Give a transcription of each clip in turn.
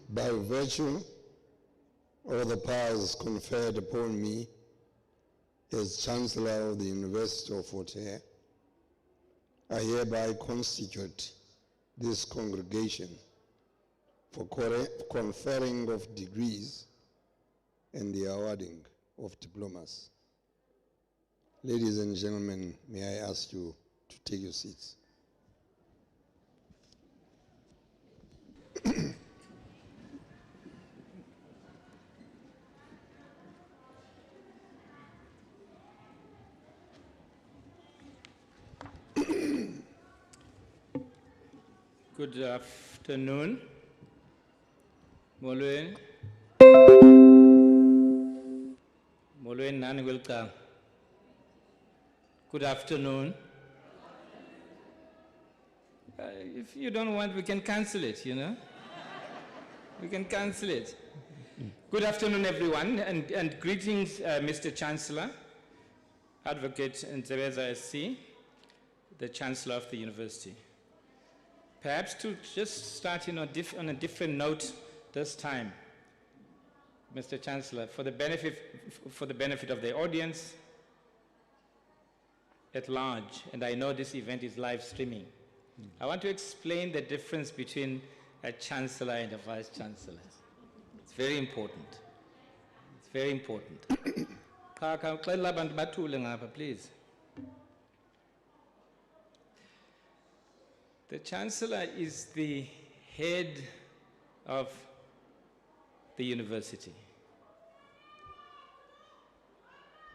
By virtue of the powers conferred upon me as Chancellor of the University of Fort Hare, I hereby constitute this congregation for conferring of degrees and the awarding of diplomas. Ladies and gentlemen, may I ask you to take your seats. Good afternoon. Molweni. Molweni nani welcome. Good afternoon. If you don't want, we can cancel it, you know. We can cancel it. Good afternoon, everyone, and greetings, Mr. Chancellor, Advocate Nzebeza SC, the Chancellor of the University. Perhaps to just start on a different note this time, Mr. Chancellor, for the benefit of the audience at large, and I know this event is live streaming, I want to explain the difference between a Chancellor and a Vice Chancellor. It's very important. It's very important. Please. The Chancellor is the head of the university.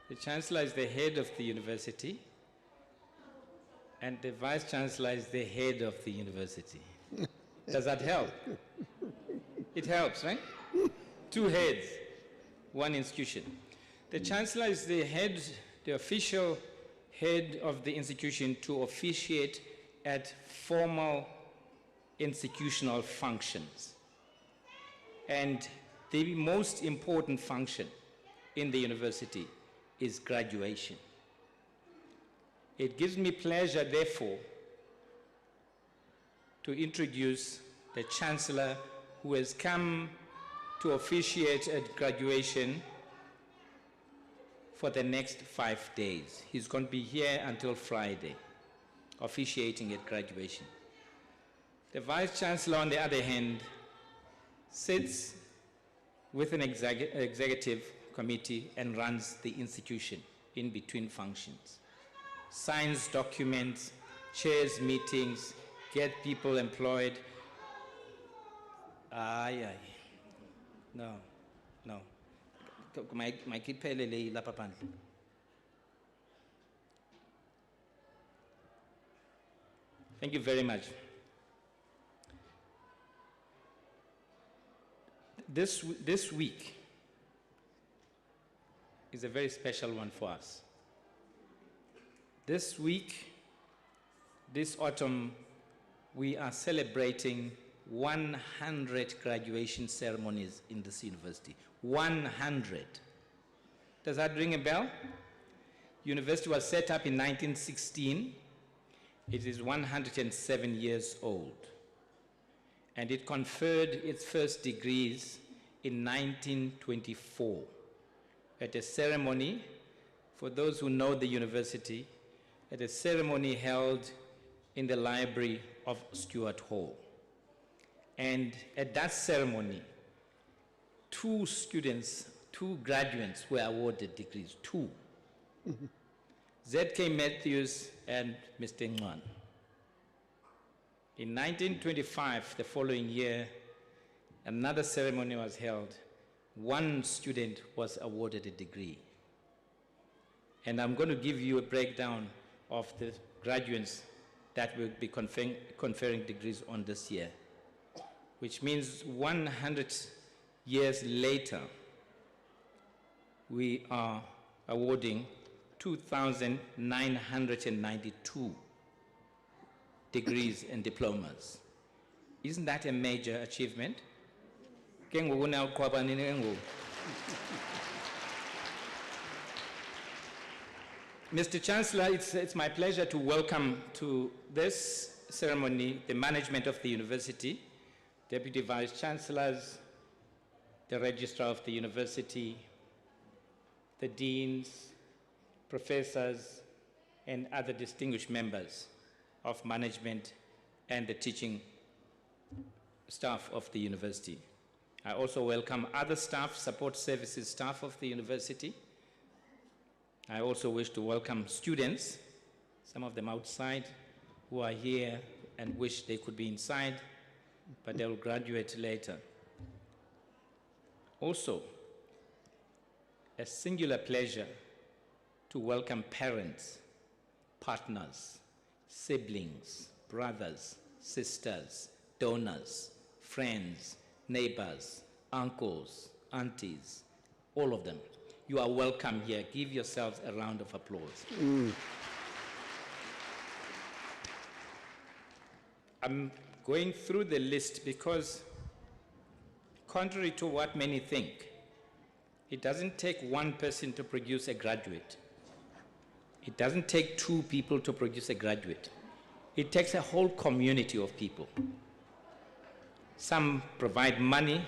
The Chancellor is the head of the university, and the Vice Chancellor is the head of the university. Does that help? It helps, right? Two heads, one institution. The Chancellor is the head, the official head of the institution to officiate at formal institutional functions. And the most important function in the university is graduation. It gives me pleasure, therefore, to introduce the Chancellor who has come to officiate at graduation for the next 5 days. He's going to be here until Friday, officiating at graduation. The Vice Chancellor, on the other hand, sits with an executive committee and runs the institution in between functions. Signs documents, chairs meetings, get people employed. No. My kid pelele lapha phandle. Thank you very much. This week is a very special one for us. This week, this autumn, we are celebrating 100 graduation ceremonies in this university. 100. Does that ring a bell? University was set up in 1916. It is 107 years old. And it conferred its first degrees in 1924 at a ceremony, for those who know the university, at a ceremony held in the library of Stuart Hall. And at that ceremony, two graduates were awarded degrees, two. Z.K. Matthews and Mr. Ngwan. In 1925, the following year, another ceremony was held. One student was awarded a degree. And I'm going to give you a breakdown of the graduates that will be conferring degrees on this year, which means 100 years later, we are awarding 2,992 degrees and diplomas. Isn't that a major achievement? Mr. Chancellor, it's my pleasure to welcome to this ceremony the management of the university, Deputy Vice Chancellors, the Registrar of the University, the Deans, professors, and other distinguished members of management and the teaching staff of the university. I also welcome other staff, support services staff of the university. I also wish to welcome students, some of them outside, who are here and wish they could be inside, but they will graduate later. Also, a singular pleasure to welcome parents, partners, siblings, brothers, sisters, donors, friends, neighbors, uncles, aunties, all of them. You are welcome here. Give yourselves a round of applause. I'm going through the list because, contrary to what many think, it doesn't take one person to produce a graduate. It doesn't take two people to produce a graduate. It takes a whole community of people. Some provide money,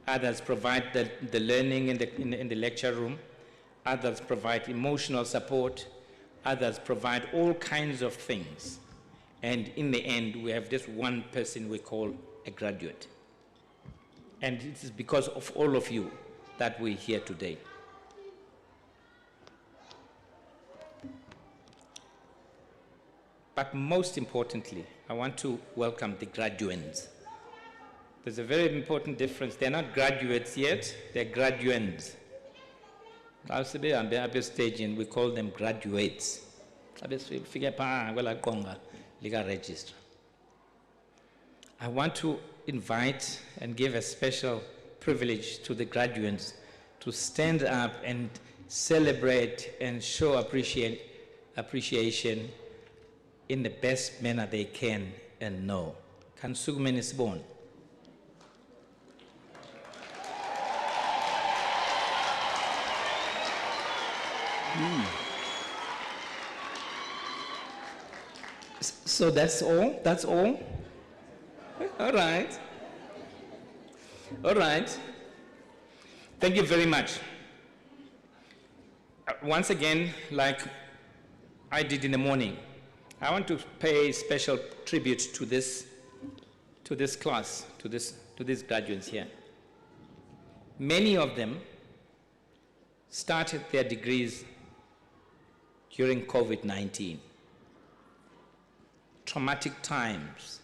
others provide the learning in the lecture room, others provide emotional support, others provide all kinds of things. And in the end, we have this one person we call a graduate. And it is because of all of you that we're here today. But most importantly, I want to welcome the graduands. There's a very important difference. They're not graduates yet, they're graduands. Also, they are at this stage and we call them graduates. I want to invite and give a special privilege to the graduates to stand up and celebrate and show appreciation in the best manner they can and know. Kan Sukumen is born. So that's all? That's all? All right. All right. Thank you very much. Once again, like I did in the morning, I want to pay special tribute to this class, to these graduates here. Many of them started their degrees during COVID-19. Traumatic times.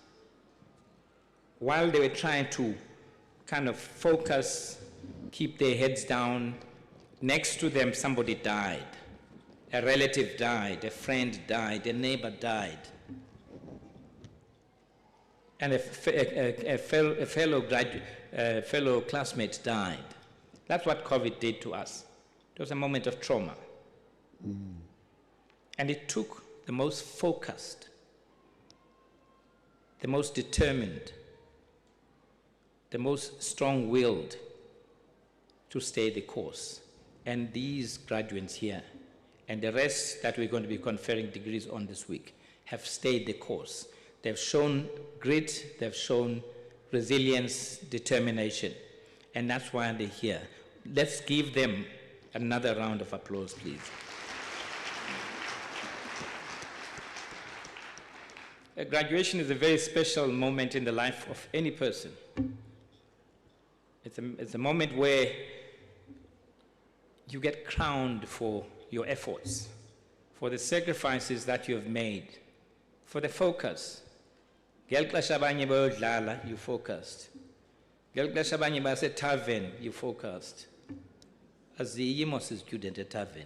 While they were trying to kind of focus, keep their heads down, next to them somebody died. A relative died, a friend died, a neighbor died. And a fellow classmate died. That's what COVID did to us. It was a moment of trauma. And it took the most focused, the most determined, the most strong-willed to stay the course. And these graduates here, and the rest that we're going to be conferring degrees on this week, have stayed the course. They've shown grit, they've shown resilience, determination, and that's why they're here. Let's give them another round of applause, please. Graduation is a very special moment in the life of any person. It's a moment where you get crowned for your efforts, for the sacrifices that you have made, for the focus. You focused. Tavern, you focused. As the Yimos student at Tavern.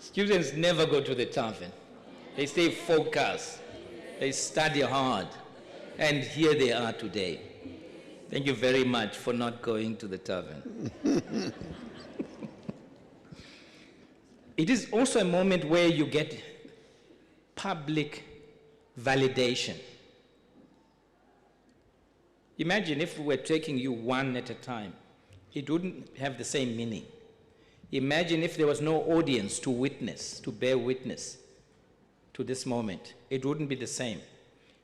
Students never go to the tavern. They stay focused. They study hard. And here they are today. Thank you very much for not going to the tavern. It is also a moment where you get public validation. Imagine if we were taking you one at a time. it wouldn't have the same meaning. Imagine if there was no audience to witness, to bear witness to this moment. It wouldn't be the same.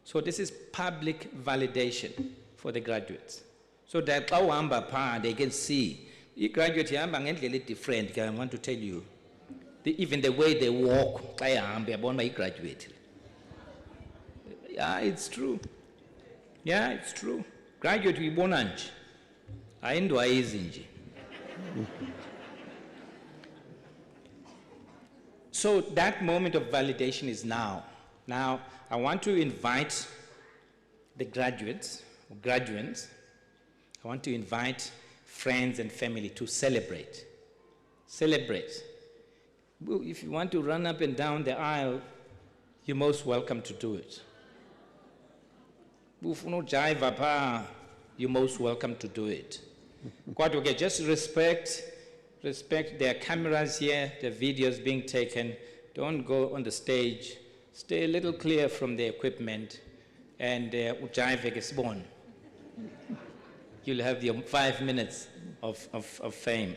So this is public validation for the graduates. So that they can see. The graduates are different, I want to tell you. Even the way they walk, I graduate. Yeah, it's true. Yeah, it's true. Graduate we bonange. I ndo easy. So that moment of validation is now. Now, I want to invite the graduates, or graduates. I want to invite friends and family to celebrate. Celebrate. Well, if you want to run up and down the aisle, you're most welcome to do it. If you don't jive, you're most welcome to do it. Quite okay, just respect there are cameras here, there are videos being taken. Don't go on the stage. Stay a little clear from the equipment and jive. You'll have your 5 minutes of fame,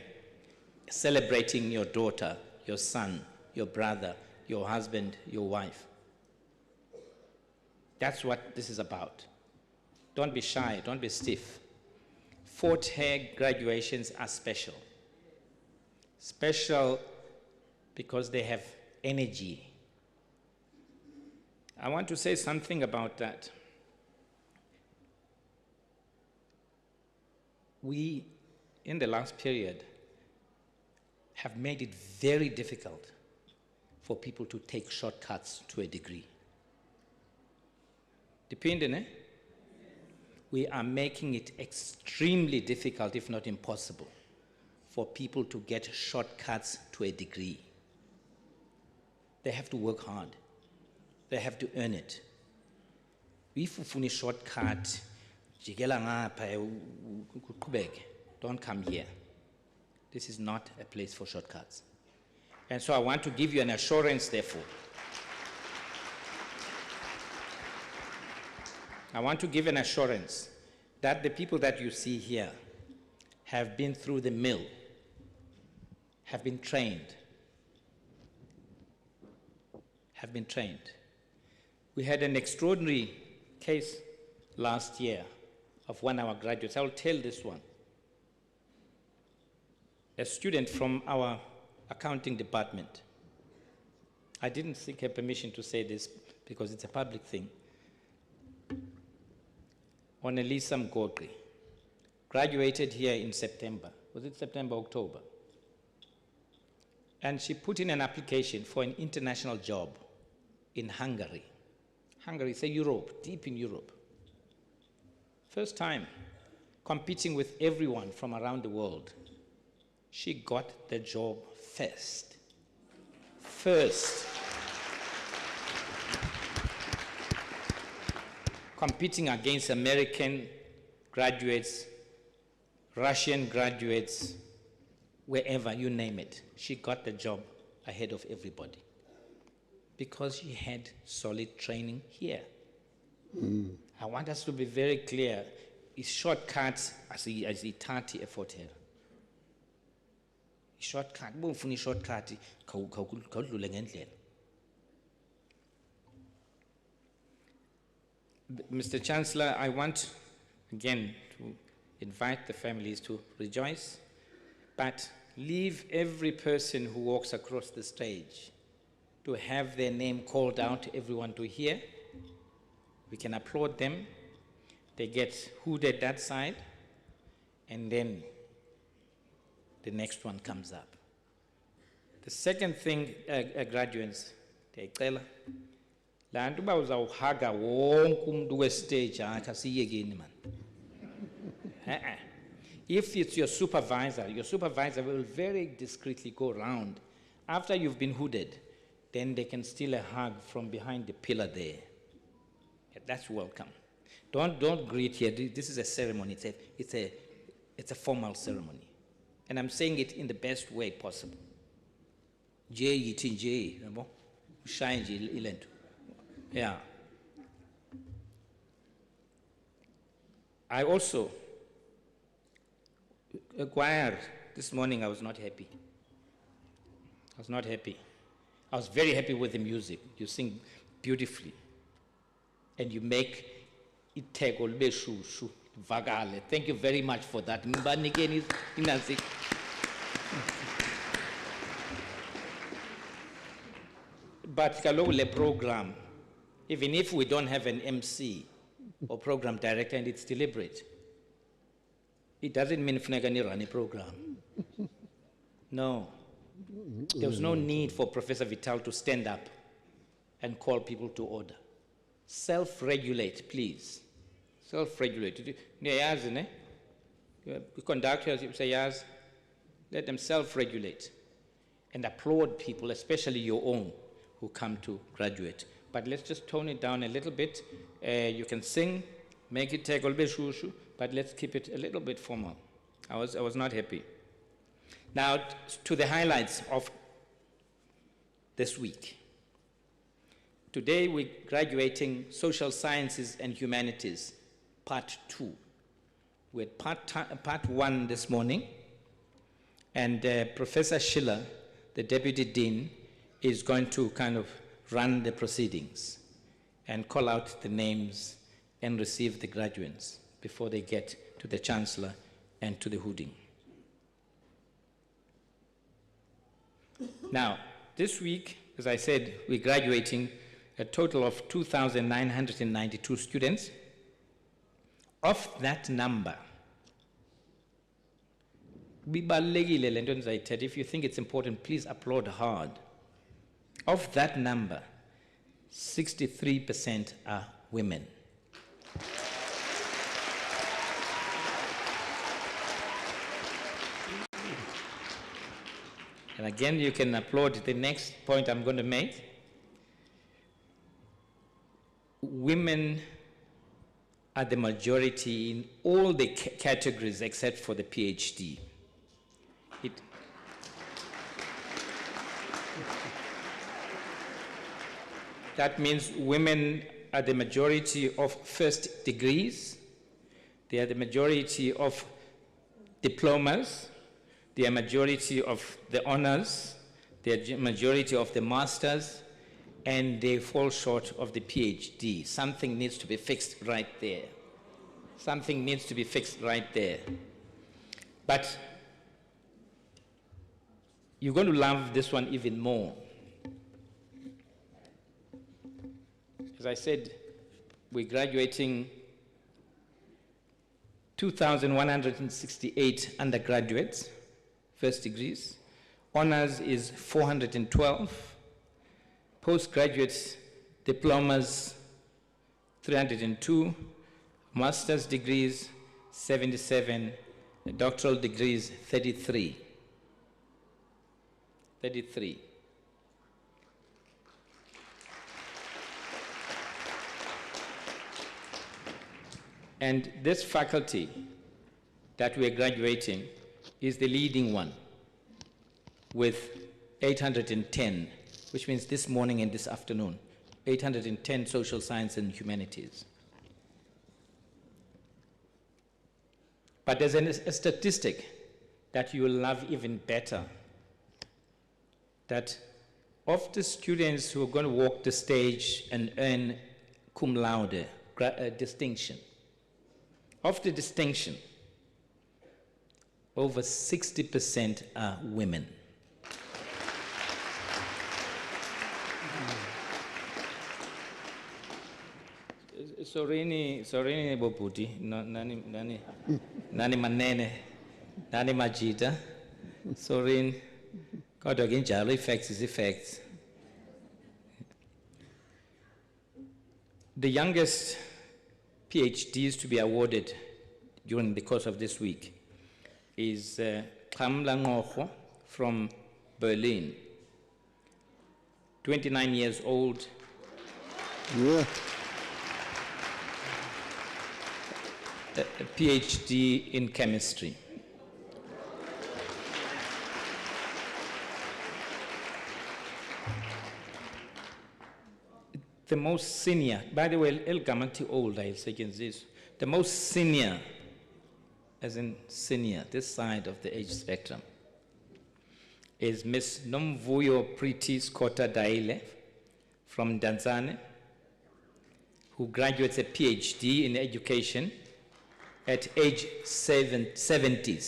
celebrating your daughter, your son, your brother, your husband, your wife. That's what this is about. Don't be shy, don't be stiff. Fort Hare graduations are special. Special because they have energy. I want to say something about that. We, in the last period, have made it very difficult for people to take shortcuts to a degree. Depending, eh? We are making it extremely difficult, if not impossible, for people to get shortcuts to a degree. They have to work hard. They have to earn it. If you finish shortcut, don't come here. This is not a place for shortcuts. And so I want to give you an assurance, therefore. I want to give an assurance that the people that you see here have been through the mill, have been trained. We had an extraordinary case last year of one of our graduates. I'll tell this one. A student from our accounting department. I didn't seek her permission to say this because it's a public thing. Elisa Mgogri graduated here in September. Was it September, October? And she put in an application for an international job in Hungary. Hungary, say Europe, deep in Europe. First time competing with everyone from around the world. She got the job first. Competing against American graduates, Russian graduates, wherever, you name it. She got the job ahead of everybody because she had solid training here. I want us to be very clear. It's shortcuts as a 30 effort here. Shortcut, shortcut, Mr. Chancellor, I want again to invite the families to rejoice, but leave every person who walks across the stage to have their name called out to everyone to hear. We can applaud them. They get hooded that side, and then the next one comes up. The second thing, graduates, if it's your supervisor will very discreetly go around. After you've been hooded, then they can steal a hug from behind the pillar there. Yeah, that's welcome. Don't greet here. This is a ceremony. It's a formal ceremony. And I'm saying it in the best way possible. Yeah. choir, this morning I was not happy. I was not happy. I was very happy with the music. You sing beautifully. And you make it take all be shushu, vagale. Thank you very much for that. But kaloku le program, even if we don't have an MC or program director and it's deliberate, it doesn't mean funeka ni run a program. No. There was no need for Professor Vital to stand up and call people to order. Self-regulate, please. Self-regulate. The conductors, you say yes, let them self-regulate and applaud people, especially your own, who come to graduate. But let's just tone it down a little bit. You can sing, make it take all be shushu, but let's keep it a little bit formal. I was not happy. Now, to the highlights of this week. Today, we're graduating Social Sciences and Humanities, Part 2. We had part 1 this morning, and Professor Schiller, the Deputy Dean, is going to kind of run the proceedings and call out the names and receive the graduates before they get to the Chancellor and to the hooding. Now, this week, as I said, we're graduating a total of 2,992 students. Of that number, if you think it's important, please applaud hard. Of that number, 63% are women. And again, you can applaud the next point I'm going to make. Women are the majority in all the categories except for the PhD. That means women are the majority of first degrees, they are the majority of diplomas, they are majority of the honors, they are majority of the masters, and they fall short of the PhD. Something needs to be fixed right there. Something needs to be fixed right there. But you're going to love this one even more. As I said, we're graduating 2,168 undergraduates, first degrees. Honors is 412. Postgraduate diplomas, 302. Master's degrees, 77. Doctoral degrees, 33. 33. And this faculty that we're graduating is the leading one with 810, which means this morning and this afternoon, 810 social science and humanities. But there's a statistic that you will love even better, that of the students who are going to walk the stage and earn cum laude distinction, of the distinction, over 60% are women. Sorini Boputi, nani manene, nani majita, Sorin, God again, jalo effects is effects. The youngest PhDs to be awarded during the course of this week is Kamla Ngoho from Berlin, 29 years old. Yeah. A PhD in chemistry. The most senior, by the way, El Gamanti old, I'll say this, the most senior as in senior, this side of the age spectrum, is Miss Nomvuyo Priti Skota Daile from Tanzania, who graduates a PhD in education at age 70.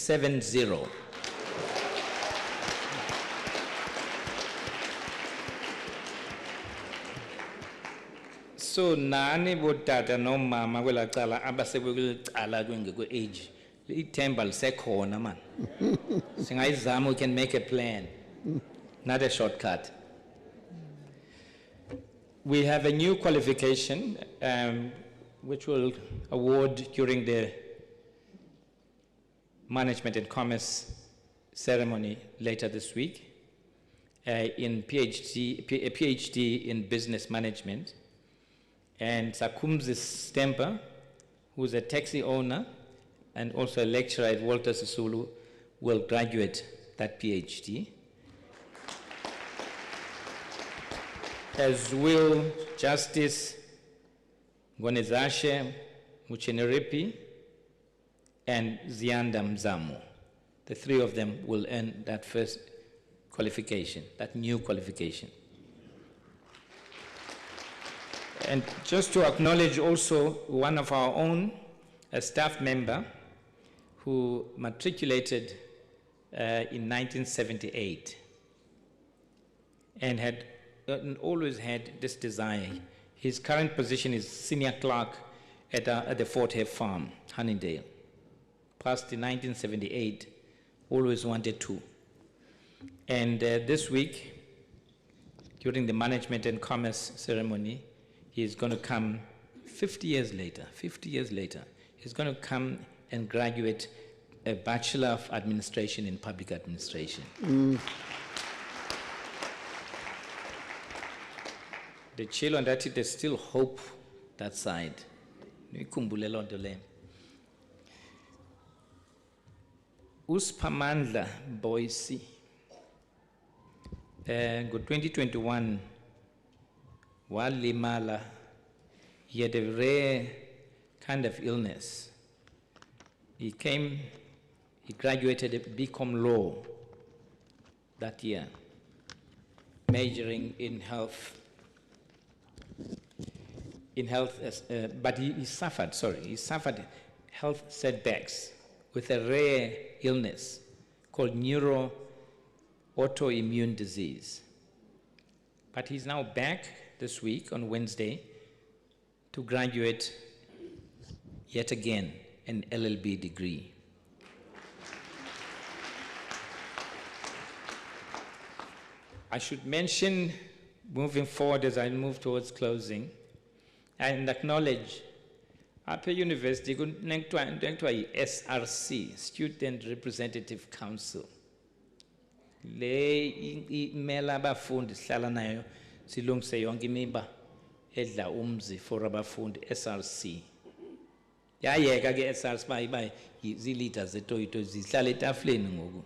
So nani botata no mama kwela cala abasekwela cala kwengekwe age ithemba lisekhona man. Singayizama, we can make a plan, not a shortcut. We have a new qualification which we'll award during the Management and Commerce ceremony later this week in a PhD in Business Management. And Sakumzi Stemper, who's a taxi owner and also a lecturer at Walter Sisulu, will graduate that PhD. As will Justice Gonezashe Mucheneripi and Zianda Mzamo. The three of them will earn that first qualification, that new qualification. And just to acknowledge also one of our own, a staff member who matriculated in 1978 and had always had this desire. His current position is senior clerk at the Fort Hare Farm, Honeydale. Passed in 1978, always wanted to. And this week, during the Management and Commerce ceremony, he's going to come 50 years later, he's going to come and graduate a Bachelor of Administration in Public Administration. The chill on that, there's still hope that side. Uspamandla Boise, ngo-2021, walimala, he had a rare kind of illness. He graduated at BCom Law that year, majoring in health, but he suffered health setbacks with a rare illness called autoimmune disease. But he's now back this week on Wednesday to graduate yet again an LLB degree. I should mention, moving forward as I move towards closing, and acknowledge at the university, SRC, Student Representative Council. Le imela abafundi sihlala nayo silungise yonke imiba edla umzi for abafundi SRC. Yayeka ke SRC bayi zilita zetoyito zihlala etafuleni ngoku.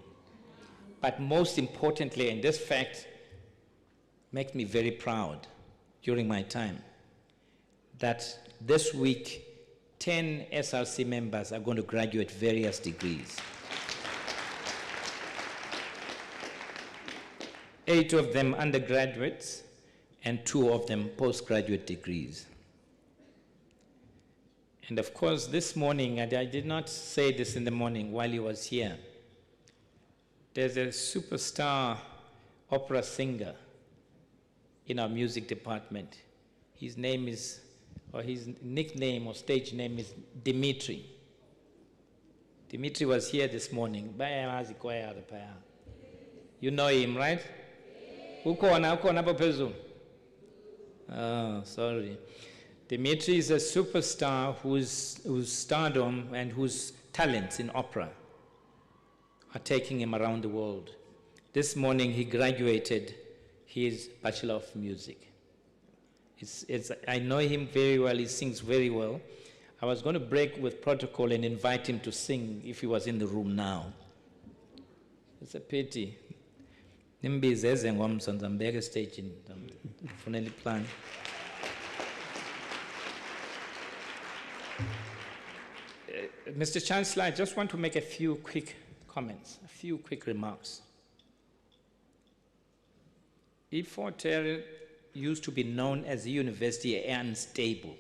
But most importantly, and this fact makes me very proud during my time, that this week 10 SRC members are going to graduate various degrees. 8 of them undergraduates and 2 of them postgraduate degrees. And of course, this morning, and I did not say this in the morning while he was here, there's a superstar opera singer in our music department. His name is, or his nickname or stage name is Dimitri. Dimitri was here this morning. You know him, right? Oh, sorry. Dimitri is a superstar whose stardom and whose talents in opera are taking him around the world. This morning he graduated his Bachelor of Music. I know him very well, he sings very well. I was going to break with protocol and invite him to sing if he was in the room now. It's a pity. Nimbize eze ngomsonto ambeke stage in funeli plan. Mr. Chancellor, I just want to make a few quick comments, a few quick remarks. If Fort Hare used to be known as a university unstable,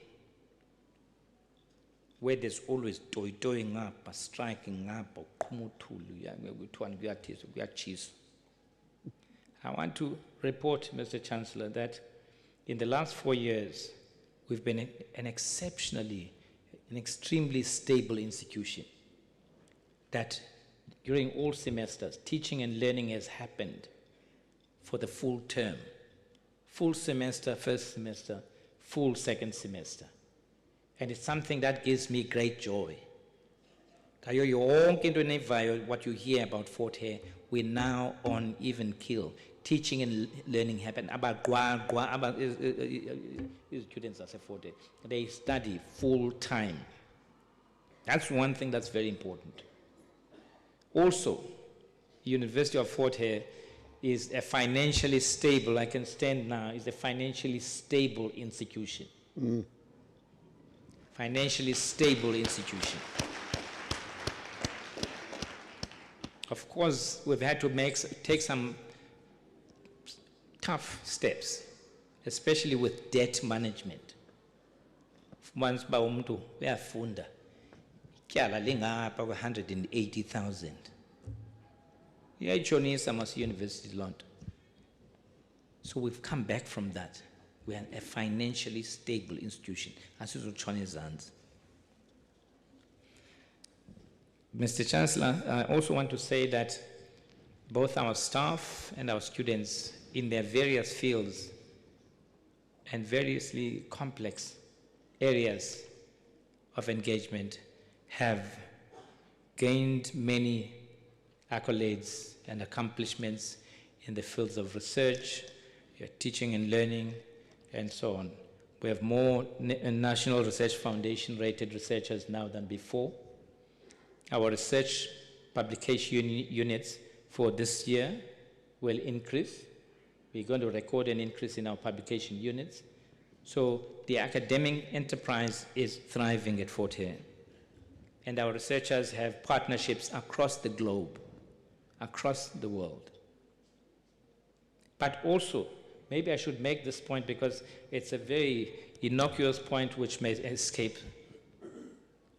where there's always toying up, striking up, I want to report, Mr. Chancellor, that in the last 4 years, we've been an extremely stable institution, that during all semesters, teaching and learning has happened for the full term. Full semester, first semester, full second semester. And it's something that gives me great joy. What you hear about Fort Hare, we're now on even keel. Teaching and learning happen. About students at Fort Hare, they study full time. That's one thing that's very important. Also, University of Fort Hare is a financially stable, I can stand now, is a financially stable institution. Financially stable institution. Of course, we've had to take some tough steps, especially with debt management. Once by umuntu uyafunda ityala lingapha kwe-180,000. Iyayitshonisa mas university lonto. So we've come back from that. We are a financially stable institution. Asizotshona ezantsi. Mr. Chancellor, I also want to say that both our staff and our students in their various fields and variously complex areas of engagement have gained many accolades and accomplishments in the fields of research, teaching and learning, and so on. We have more National Research Foundation rated researchers now than before. Our research publication units for this year will increase. We're going to record an increase in our publication units. So the academic enterprise is thriving at Fort Hare. And our researchers have partnerships across the globe, across the world. But also, maybe I should make this point because it's a very innocuous point which may escape.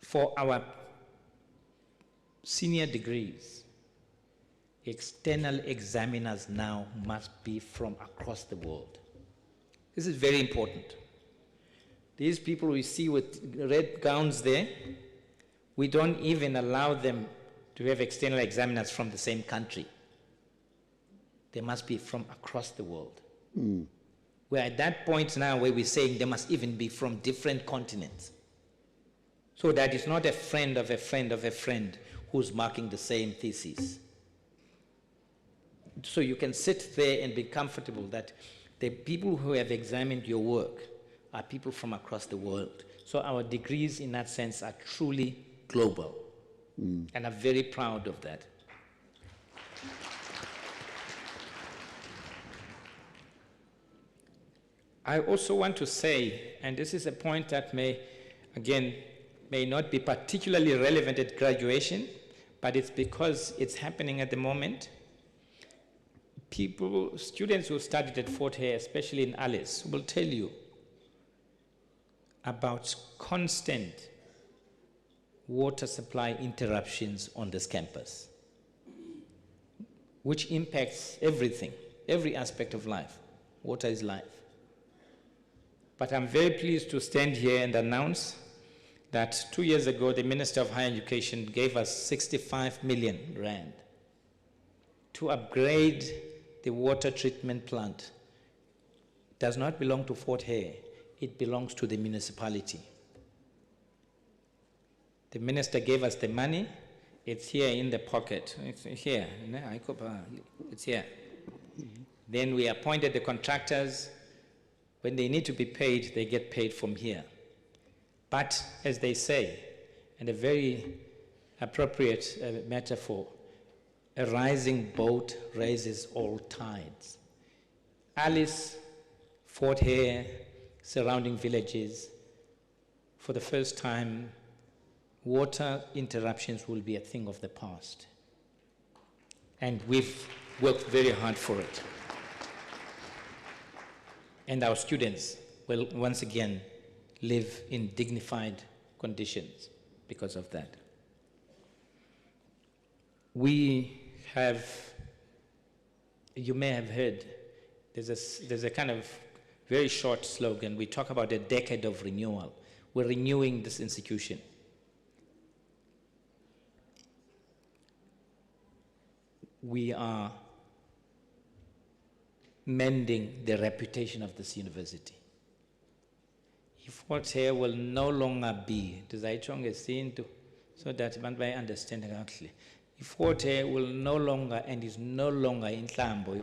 For our senior degrees, external examiners now must be from across the world. This is very important. These people we see with red gowns there, we don't even allow them to have external examiners from the same country. They must be from across the world. We're at that point now where we're saying they must even be from different continents. So that it's not a friend of a friend of a friend who's marking the same thesis. So you can sit there and be comfortable that the people who have examined your work are people from across the world. So our degrees in that sense are truly global. And I'm very proud of that. I also want to say, and this is a point that may not be particularly relevant at graduation, but it's because it's happening at the moment. Students who studied at Fort Hare, especially in Alice, will tell you about constant water supply interruptions on this campus, which impacts everything, every aspect of life. Water is life. But I'm very pleased to stand here and announce that 2 years ago, the Minister of Higher Education gave us 65 million rand to upgrade the water treatment plant. It does not belong to Fort Hare. It belongs to the municipality. The minister gave us the money. It's here in the pocket. It's here. It's here. Then we appointed the contractors. When they need to be paid, they get paid from here. But as they say, and a very appropriate metaphor, a rising boat raises all tides. Alice, Fort Hare, surrounding villages, for the first time, water interruptions will be a thing of the past. And we've worked very hard for it. And our students will once again live in dignified conditions because of that. We have, you may have heard, there's a kind of very short slogan. We talk about a decade of renewal. We're renewing this institution. We are mending the reputation of this university. If what's here will no longer be, so that one may understand correctly. If what here will no longer and is no longer in Tlambo,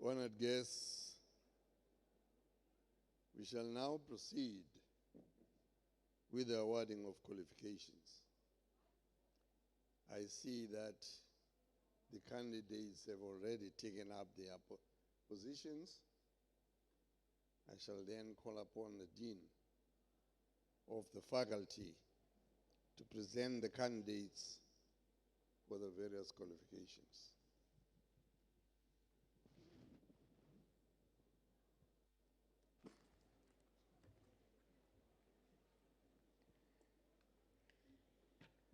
Honored guests, we shall now proceed with the awarding of qualifications. I see that the candidates have already taken up their positions. I shall then call upon the Dean of the faculty to present the candidates for the various qualifications.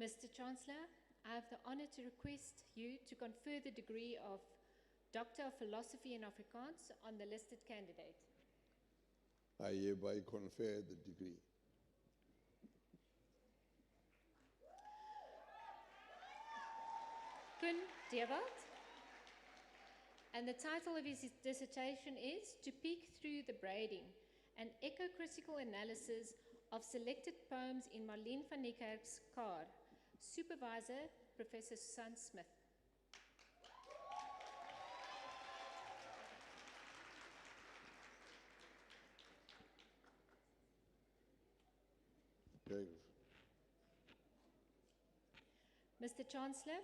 Mr. Chancellor, I have the honor to request you to confer the degree of Doctor of Philosophy in Afrikaans on the listed candidate. I hereby confer the degree. Kun Dewald. And the title of his dissertation is To Peek Through the Braiding, an echo-critical analysis of selected poems in Marlene van Niekerk's Kar. Supervisor, Professor Susan Smith. Okay. Mr. Chancellor,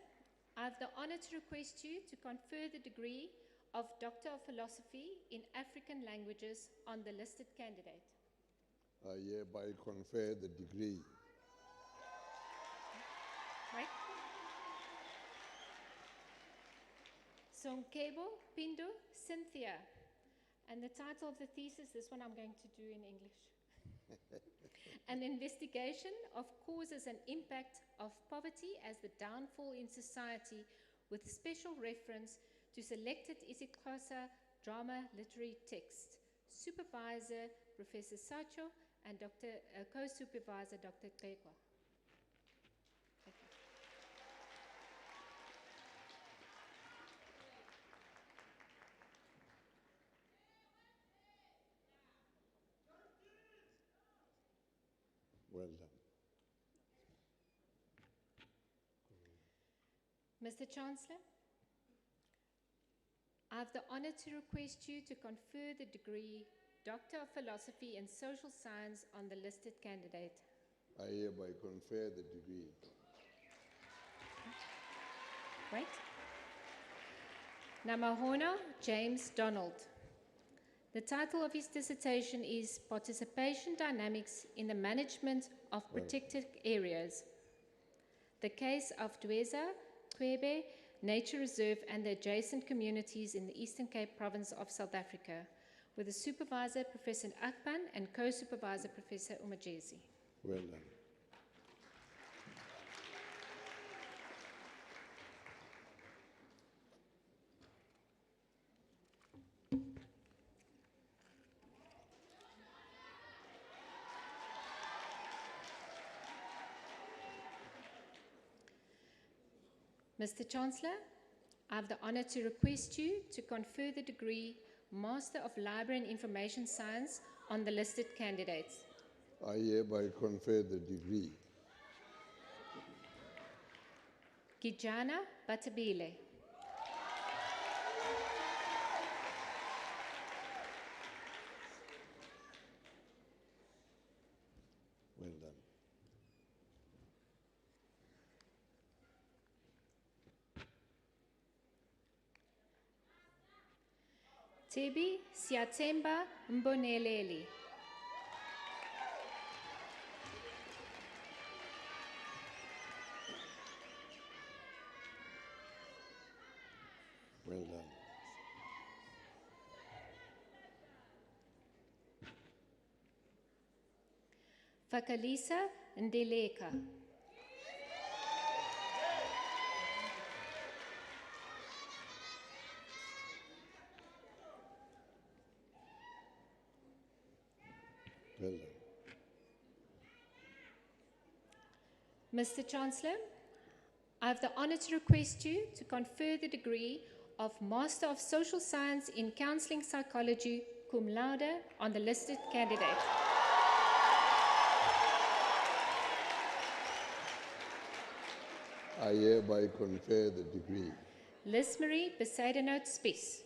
I have the honor to request you to confer the degree of Doctor of Philosophy in African Languages on the listed candidate. I hereby confer the degree. Right? Sonkebo Pindo Cynthia. And the title of the thesis, this one I'm going to do in English. An investigation of causes and impact of poverty as the downfall in society, with special reference to selected isiXhosa drama literary text. Supervisor, Professor Sacho, and co-supervisor, Dr. Kekwa. Well done. Mr. Chancellor, I have the honor to request you to confer the degree Doctor of Philosophy in Social Science on the listed candidate. I hereby confer the degree. Right? Namahono James Donald. The title of his dissertation is Participation Dynamics in the Management of Protected Areas. The case of Dweza, Kwebe Nature Reserve and the adjacent communities in the Eastern Cape province of South Africa, with the supervisor, Professor Akpan, and co-supervisor, Professor Umajezi. Well done. Mr. Chancellor, I have the honor to request you to confer the degree Master of Library and Information Science on the listed candidates. I hereby confer the degree. Gijana Batabile. Well done. Tebi Siatemba Mboneleli. Well done. Fakalisa Ndeleka. Well done. Mr. Chancellor, I have the honor to request you to confer the degree of Master of Social Science in Counseling Psychology, cum laude, on the listed candidate. I hereby confer the degree. Liz Marie Besaidenout Spies.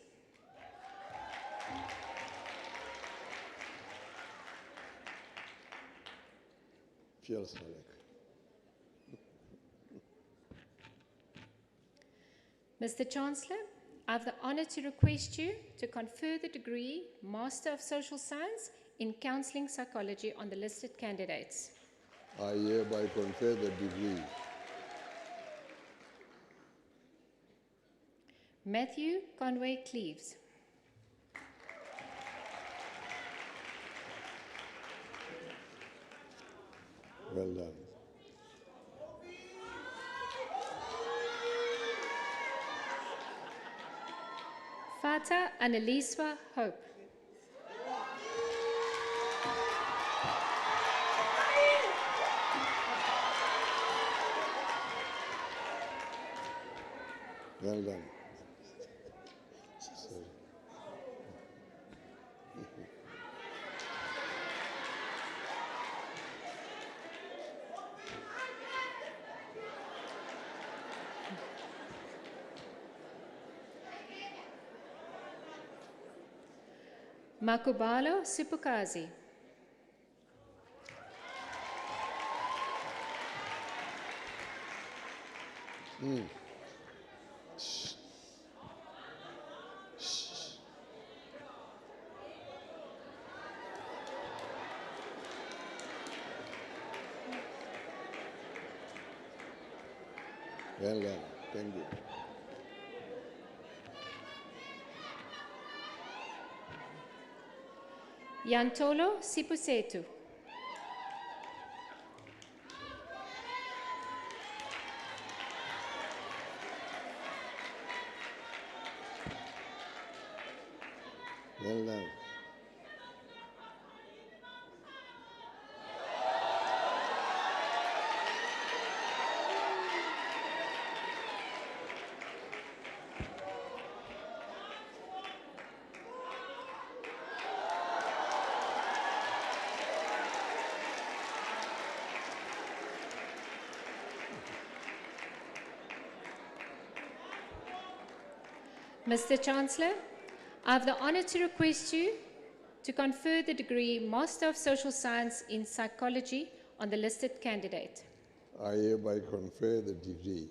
Feels like. Mr. Chancellor, I have the honor to request you to confer the degree Master of Social Science in Counseling Psychology on the listed candidates. I hereby confer the degree. Matthew Conway Cleaves. Well done. Fata Annaliswa Hope. Well done. Sorry. Makubalo Sipukazi. Well done. Thank you. Yantolo Sipusetu. Well done. Mr. Chancellor, I have the honor to request you to confer the degree Master of Social Science in Psychology on the listed candidate. I hereby confer the degree.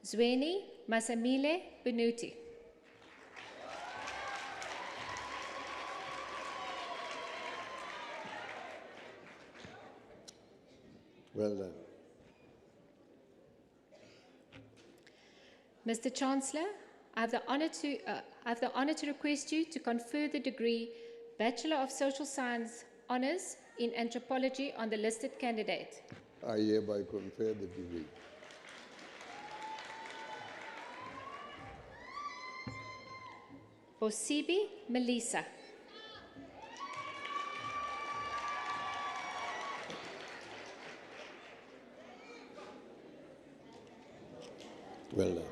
Zweni Masamile Benuti. Well done. Mr. Chancellor, I have the honor to request you to confer the degree Bachelor of Social Science Honours in Anthropology on the listed candidate. I hereby confer the degree. Bosibi Melissa. Well done.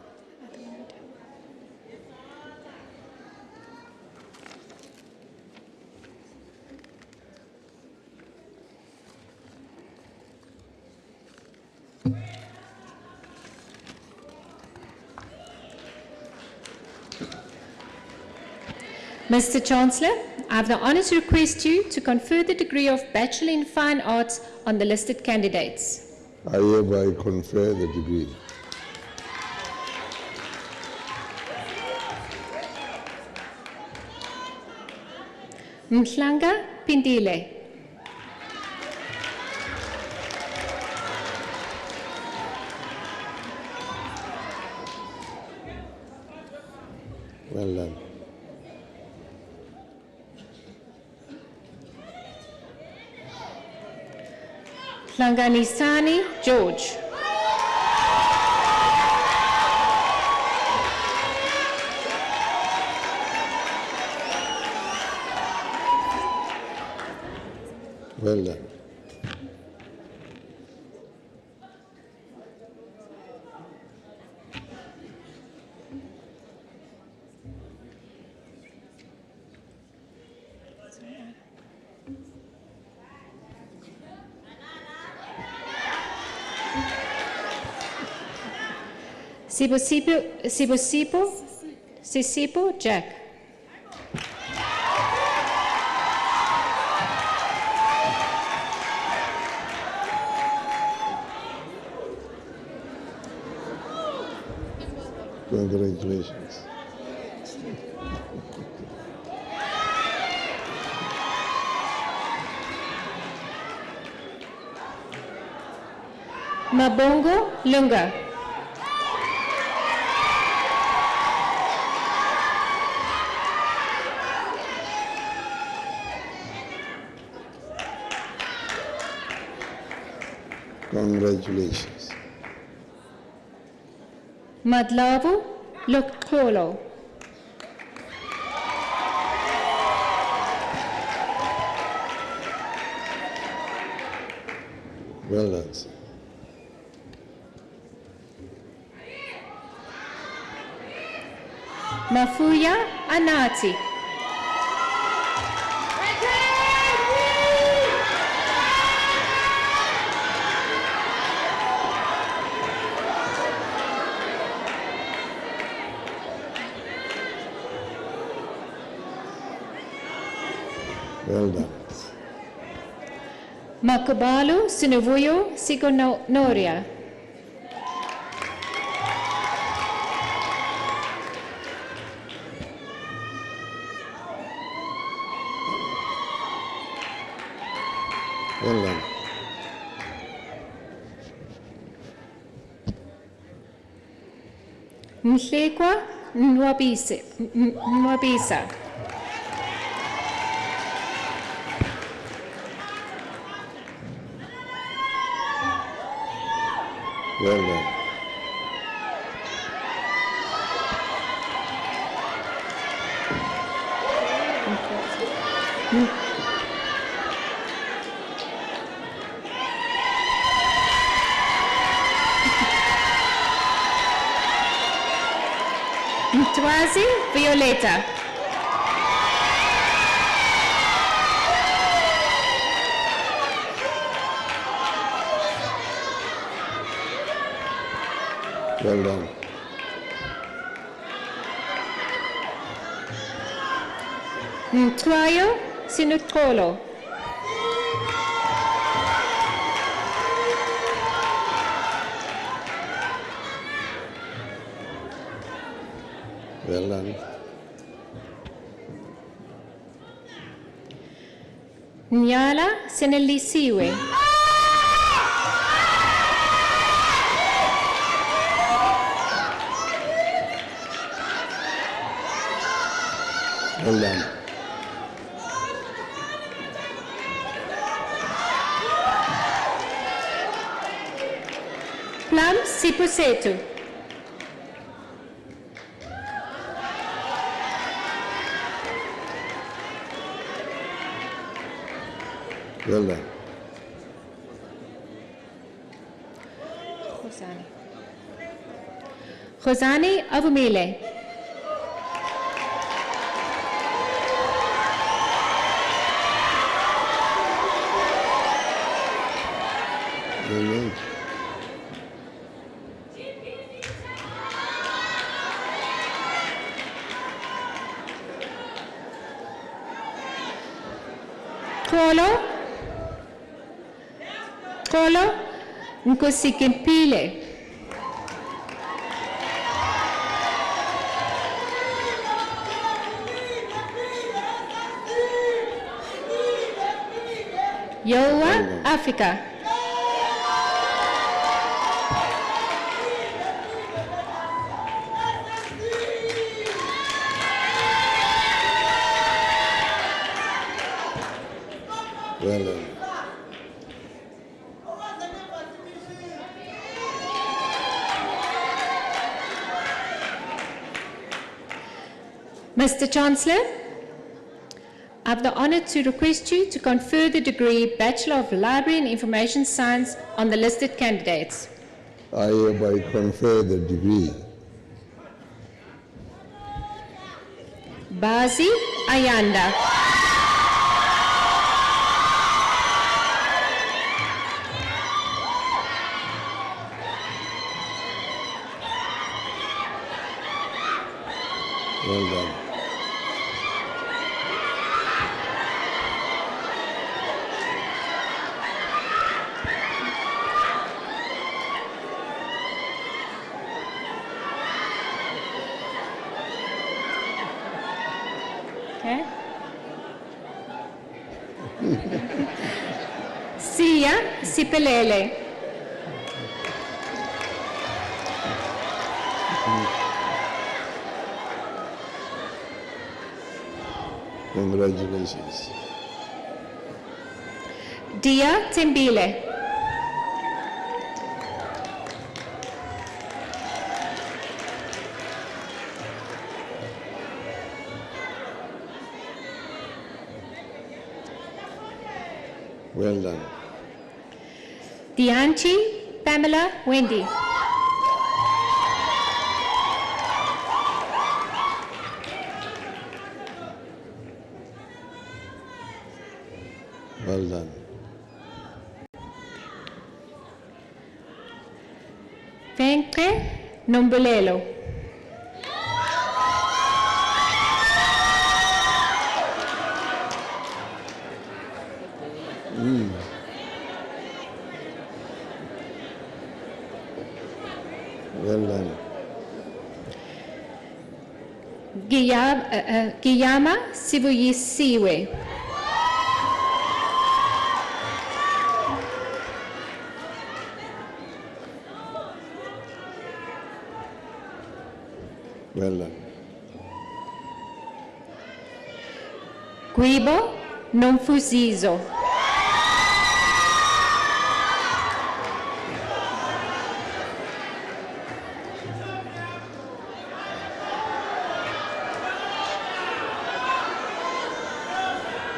Mr. Chancellor, I have the honor to request you to confer the degree of Bachelor in Fine Arts on the listed candidates. I hereby confer the degree. Mhlanga Pindile. Well done. Hlanganisani George. Well done. Sisipo Jack. Congratulations. Mabongo Lunga. Congratulations. Madlavu Luktolo. Well done, sir. Mafuya Anati. Well done. Makabalu Sinuvuyo Sigonoria. Well done. Mhlekwa Nwabisa. Well done. Mtwazi Violeta. Well done. Mtwayo Sinutolo. Well done. Nyala Sinelisiwe. Well done. Plum Sipusetu. Well done. Khosani Avumile. Amen. Kolo Nkosikimpile. Yowa Africa. Well done. Mr. Chancellor, I have the honor to request you to confer the degree Bachelor of Library and Information Science on the listed candidates. I hereby confer the degree. Bazi Ayanda. Well done. Sia Sipelele. Congratulations. Dia Tembile. Well done. Dianchi Pamela Wendy. Well done. Venke Nombulelo. Well done. Giyama Sivuyisiwe. Well done. Guibo Nonfusizo.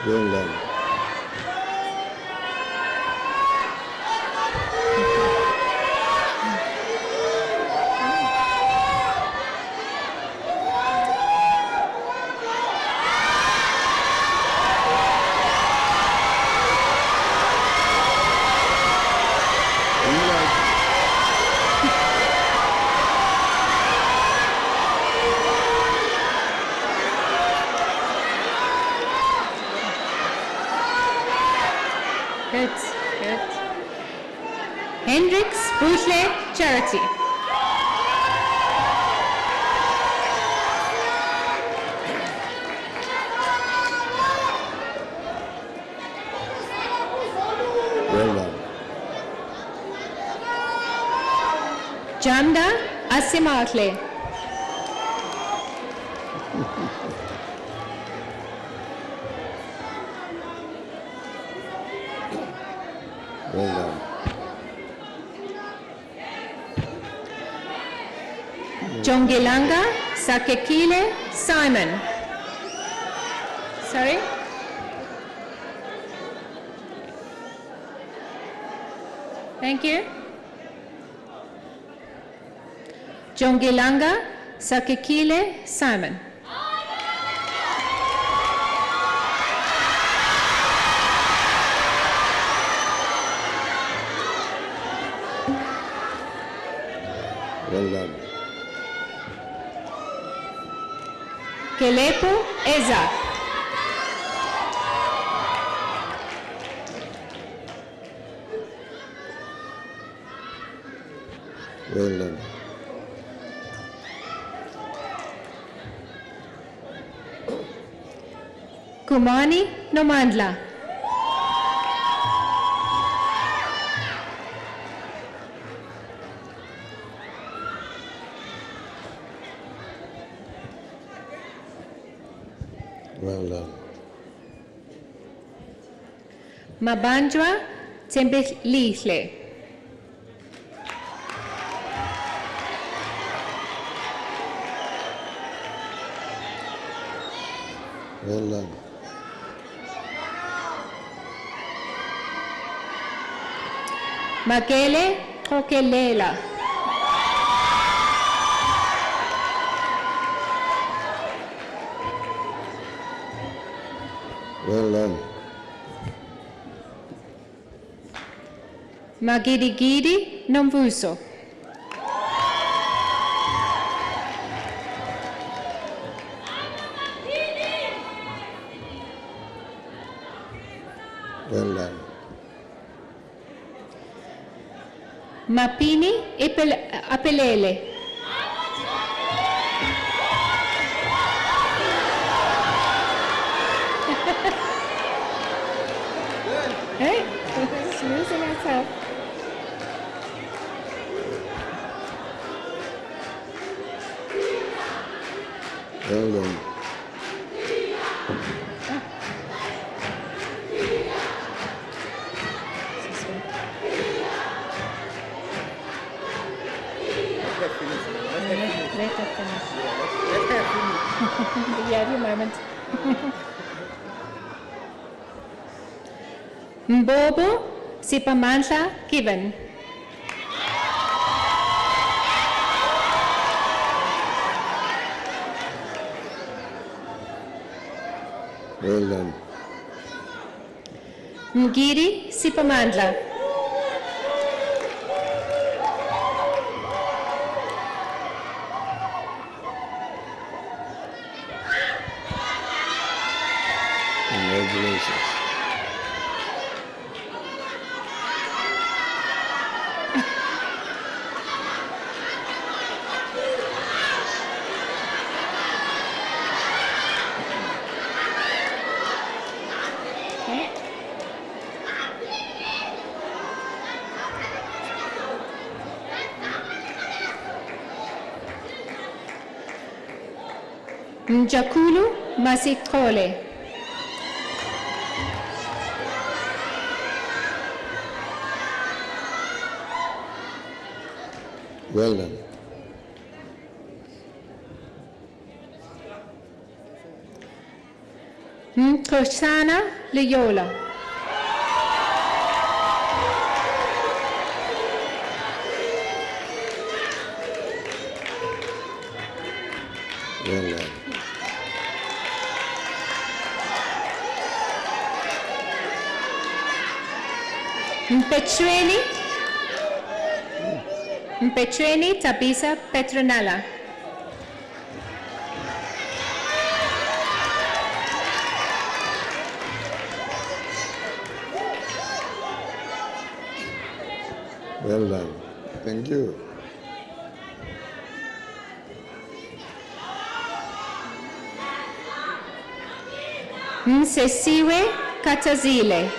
Well done. Good, good. Hendrix Bouchle Charity. Well done. Jamda Asimakle. Well done. Jongilanga Sakekile Simon. Sorry? Thank you. Jongilanga Sakekile Simon. Well done. Kelepu Eza. Well done. Kumani Nomandla. Well done. Mabanjwa Tembelihle. Well done. Makele Kokelela. Well done. Magidigidi Nomvuso. Well done. Mapini Apelele. Hey, it's losing itself. Well done. Let her finish. You have your moment. Mbobo Sipamandla Given. Well done. Mgiri Sipamandla. Congratulations. Okay. Njakulu Masikole. Well done. Koshana Leyola. Well done. Mpechweni Tabisa Petronella. Well done. Thank you. Msesiwe Katazile.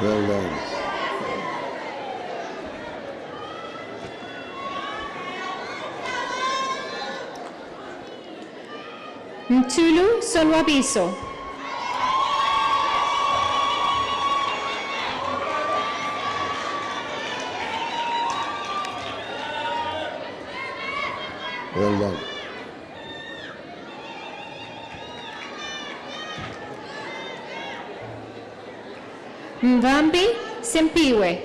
Well done. Mtulu Solwabiso. Well done. Mvambi Simpiwe.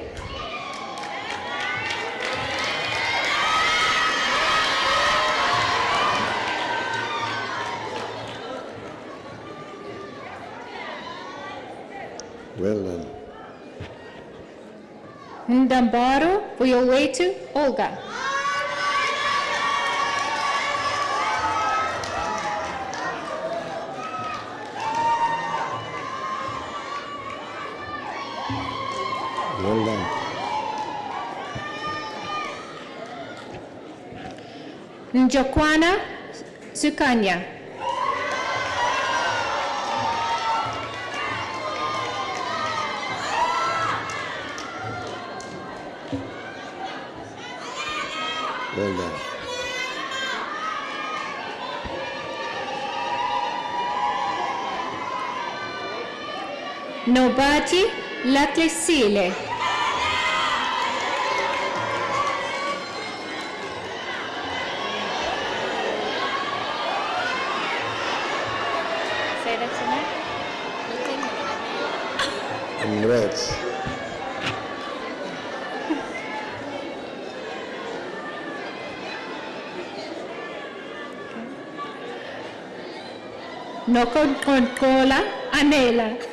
Well done. Ndambaro Vuyowetu Olga. Well done. Njokwana Sukanya. Well done. Nobati Latlesile. Say that to me. Congrats. Nokon Konkola Anela.